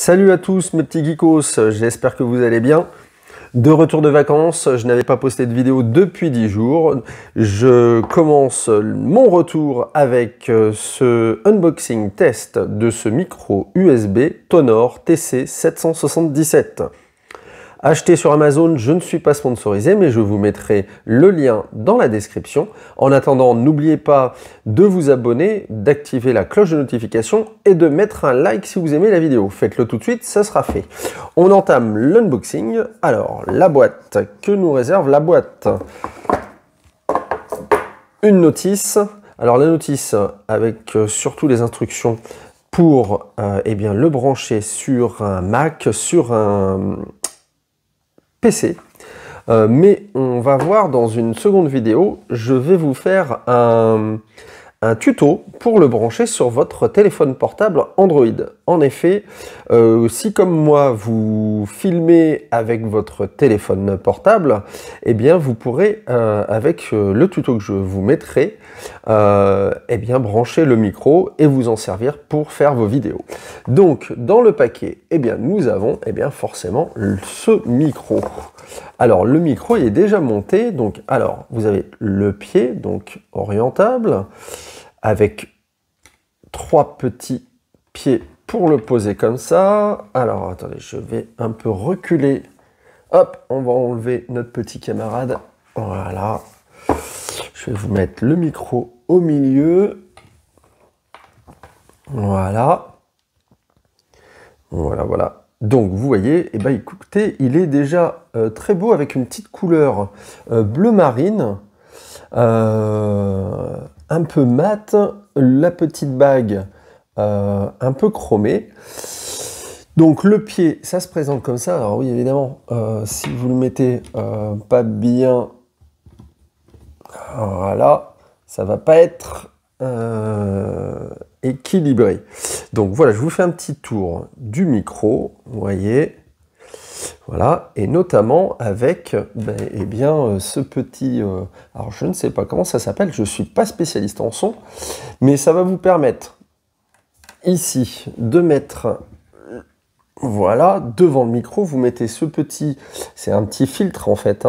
Salut à tous mes petits geekos, j'espère que vous allez bien. De retour de vacances, je n'avais pas posté de vidéo depuis 10 jours. Je commence mon retour avec ce unboxing test de ce micro USB Tonor TC777. Acheté sur Amazon, je ne suis pas sponsorisé, mais je vous mettrai le lien dans la description. En attendant, n'oubliez pas de vous abonner, d'activer la cloche de notification et de mettre un like si vous aimez la vidéo. Faites-le tout de suite, ça sera fait. On entame l'unboxing. Alors, la boîte, que nous réserve la boîte? Une notice. Alors, la notice avec surtout les instructions pour le brancher sur un Mac, sur un PC, mais on va voir dans une seconde vidéo, je vais vous faire un tuto pour le brancher sur votre téléphone portable Android. En effet, si comme moi vous filmez avec votre téléphone portable, eh bien vous pourrez, avec le tuto que je vous mettrai, brancher le micro et vous en servir pour faire vos vidéos. Donc dans le paquet, nous avons forcément ce micro. Alors le micro il est déjà monté, donc alors vous avez le pied donc orientable avec 3 petits pieds pour le poser comme ça. Alors attendez, je vais un peu reculer. Hop, on va enlever notre petit camarade. Voilà. Je vais vous mettre le micro au milieu. Voilà. Voilà. Donc vous voyez, écoutez, il est déjà très beau avec une petite couleur bleu marine, un peu mat, la petite bague un peu chromée. Donc le pied, ça se présente comme ça. Alors oui, évidemment, si vous le mettez pas bien, voilà, ça va pas être équilibré. Donc voilà, je vous fais un petit tour du micro, vous voyez, voilà, et notamment avec ce petit, alors je ne sais pas comment ça s'appelle, je ne suis pas spécialiste en son, mais ça va vous permettre ici de mettre, voilà, devant le micro, vous mettez ce petit, c'est un petit filtre en fait,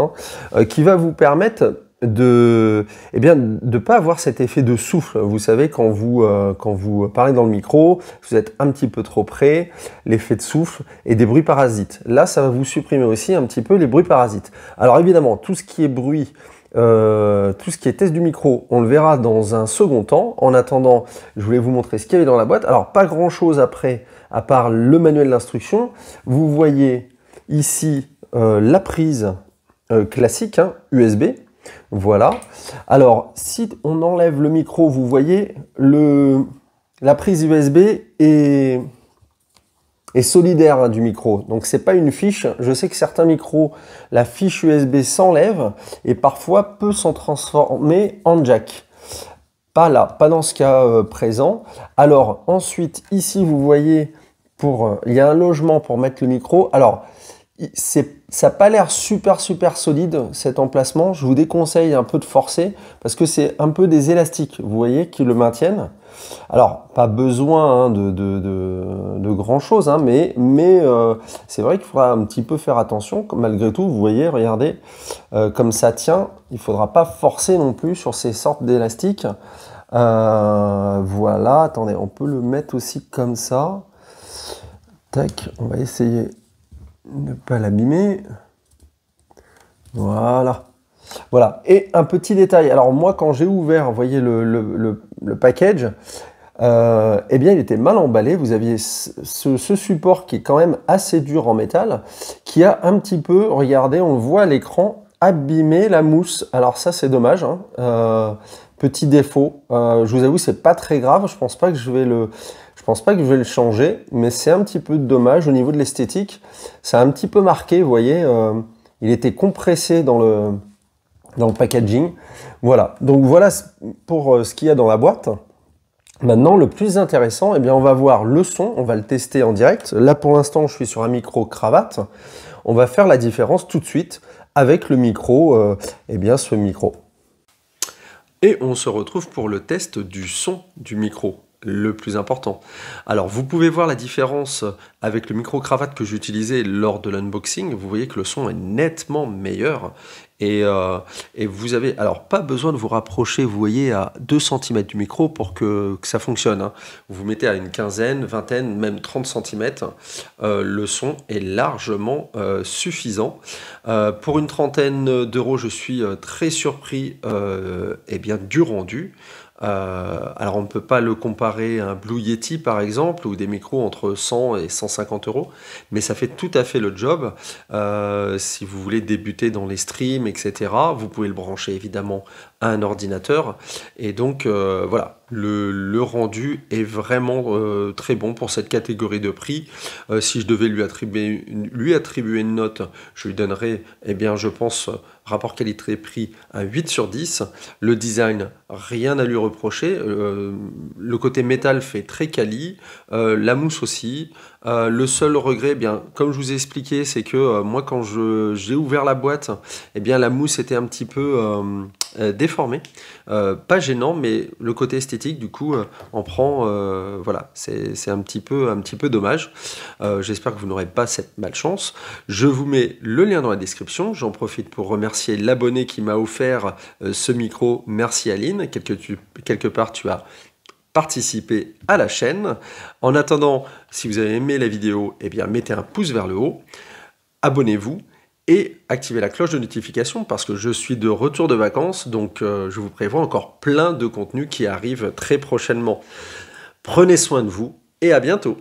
qui va vous permettre de pas avoir cet effet de souffle. Vous savez, quand vous parlez dans le micro, vous êtes un petit peu trop près, l'effet de souffle et des bruits parasites. Là, ça va vous supprimer aussi un petit peu les bruits parasites. Alors évidemment, tout ce qui est bruit, tout ce qui est test du micro, on le verra dans un second temps. En attendant, je voulais vous montrer ce qu'il y avait dans la boîte. Alors, pas grand-chose après, à part le manuel d'instruction. Vous voyez ici la prise classique, USB. Voilà. Alors, si on enlève le micro, vous voyez, la prise USB est solidaire du micro. Donc, c'est pas une fiche. Je sais que certains micros, la fiche USB s'enlève et parfois peut s'en transformer en jack. Pas là, pas dans ce cas présent. Alors, ensuite, ici, vous voyez, il y a un logement pour mettre le micro. Alors, ça n'a pas l'air super solide cet emplacement. Je vous déconseille un peu de forcer parce que c'est un peu des élastiques, vous voyez, qui le maintiennent. Alors, pas besoin de grand chose, mais c'est vrai qu'il faudra un petit peu faire attention. Malgré tout, vous voyez, regardez, comme ça tient, il ne faudra pas forcer non plus sur ces sortes d'élastiques. Voilà, attendez, on peut le mettre aussi comme ça. Tac, on va essayer ne pas l'abîmer. Voilà. Et un petit détail. Alors moi, quand j'ai ouvert, vous voyez le package, il était mal emballé. Vous aviez ce support qui est quand même assez dur en métal, qui a un petit peu, regardez, on le voit à l'écran, abîmé la mousse. Alors ça, c'est dommage. Petit défaut. Je vous avoue, c'est pas très grave. Je pense pas que je vais le changer, mais c'est un petit peu dommage au niveau de l'esthétique. Ça a un petit peu marqué, vous voyez, il était compressé dans le packaging. Voilà, donc voilà pour ce qu'il y a dans la boîte. Maintenant, le plus intéressant, on va voir le son, on va le tester en direct. Là, pour l'instant, je suis sur un micro cravate. On va faire la différence tout de suite avec le micro, ce micro. Et on se retrouve pour le test du son du micro. le plus important. Alors, vous pouvez voir la différence avec le micro-cravate que j'utilisais lors de l'unboxing. Vous voyez que le son est nettement meilleur. Et vous avez, alors, pas besoin de vous rapprocher, vous voyez, à 2 cm du micro pour que ça fonctionne, hein. Vous vous mettez à une quinzaine, vingtaine, même 30 cm. Le son est largement suffisant. Pour une trentaine d'euros, je suis très surpris eh bien, du rendu. Alors on ne peut pas le comparer à un Blue Yeti par exemple, ou des micros entre 100 et 150 euros, mais ça fait tout à fait le job. Si vous voulez débuter dans les streams, etc., vous pouvez le brancher évidemment à un ordinateur. Et donc voilà, le rendu est vraiment très bon pour cette catégorie de prix. Si je devais lui attribuer une note, je lui donnerais, eh bien je pense, rapport qualité-prix, un 8 sur 10. Le design, rien à lui reprocher. Le côté métal fait très quali. La mousse aussi. Le seul regret, eh bien, comme je vous ai expliqué, c'est que moi, quand j'ai ouvert la boîte, eh bien, la mousse était un petit peu déformée. Pas gênant, mais le côté esthétique, du coup, en prend. Voilà, c'est un petit peu dommage. J'espère que vous n'aurez pas cette malchance. Je vous mets le lien dans la description. J'en profite pour remercier l'abonné qui m'a offert ce micro. Merci Aline. Quelque part, tu as participé à la chaîne. En attendant, si vous avez aimé la vidéo, eh bien, mettez un pouce vers le haut. Abonnez-vous. Et activez la cloche de notification parce que je suis de retour de vacances, donc je vous prévois encore plein de contenus qui arrivent très prochainement. Prenez soin de vous et à bientôt.